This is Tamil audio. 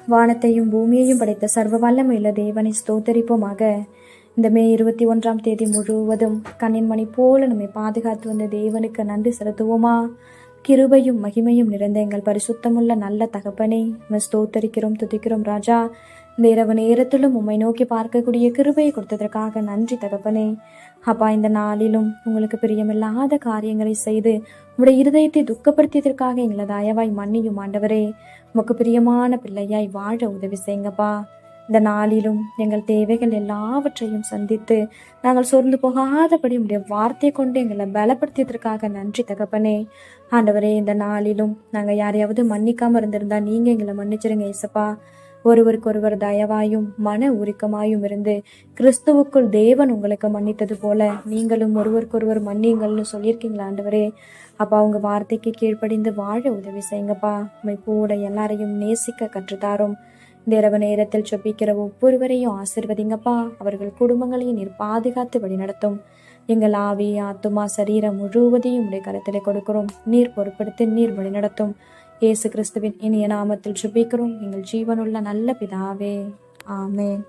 வானத்தையும் பூமியையும் படைத்த சர்வ வல்லமையுள்ள தேவனை ஸ்தோத்தரிப்போமாக. இந்த மே 21 முழுவதும் கண்ணின்மணி போல நம்மை பாதுகாத்து வந்த தேவனுக்கு நன்றி செலுத்துவோமா? கிருபையும் மகிமையும் நிறைந்த எங்கள் பரிசுத்தமுள்ள நல்ல தகப்பனே, ஸ்தோத்தரிக்கிறோம், துதிக்கிறோம் ராஜா. இந்த இரவு நேரத்திலும் உம்மை நோக்கி பார்க்கக்கூடிய கிருபையை கொடுத்ததற்காக நன்றி தகப்பனே. அப்பா, இந்த நாளிலும் உங்களுக்கு பிரியமில்லாத காரியங்களை செய்து உங்களுடைய இருதயத்தை துக்கப்படுத்தியதற்காக எங்களை தயவாய் மன்னியும் ஆண்டவரே. உமக்கு பிரியமான பிள்ளையாய் வாழ உதவி செய்யுங்கப்பா. இந்த நாளிலும் எங்கள் தேவைகள் எல்லாவற்றையும் சந்தித்து நாங்கள் சோர்ந்து போகாதபடி உடைய வார்த்தை கொண்டு எங்களை பலப்படுத்தியதற்காக நன்றி தகப்பனே. ஆண்டவரே, இந்த நாளிலும் நாங்கள் யாரையாவது மன்னிக்காம இருந்திருந்தா நீங்க எங்களை மன்னிச்சிருங்க ஏசப்பா. ஒருவருக்கொருவர் தயவாயும் மன உருக்கமாயும் இருந்து கிறிஸ்துவுக்குள் தேவன் உங்களுக்கு மன்னித்தது போல நீங்களும் ஒருவருக்கொருவர் மன்னிங்கள்னு சொல்லியிருக்கீங்களா ஆண்டவரே. அப்பா, உங்க வார்த்தைக்கு கீழ்ப்படிந்து வாழ உதவி செய்யுங்கப்பா. உண்மை கூட எல்லாரையும் நேசிக்க கற்றுத்தாரும். இந்த இரவு நேரத்தில் சொப்பிக்கிற ஒவ்வொருவரையும் ஆசிர்வதிங்கப்பா. அவர்கள் குடும்பங்களையும் நீர் பாதுகாத்து வழிநடத்தும். எங்கள் ஆவி, ஆத்துமா, சரீரம் முழுவதையும் உடைய கருத்தில் கொடுக்கிறோம். நீர் பொறுப்படுத்தி நீர் வழிநடத்தும். இயேசு கிறிஸ்துவின் இனிய நாமத்தில் ஜெபிக்கிறோம் எங்கள் ஜீவனுள்ள நல்ல பிதாவே. ஆமென்.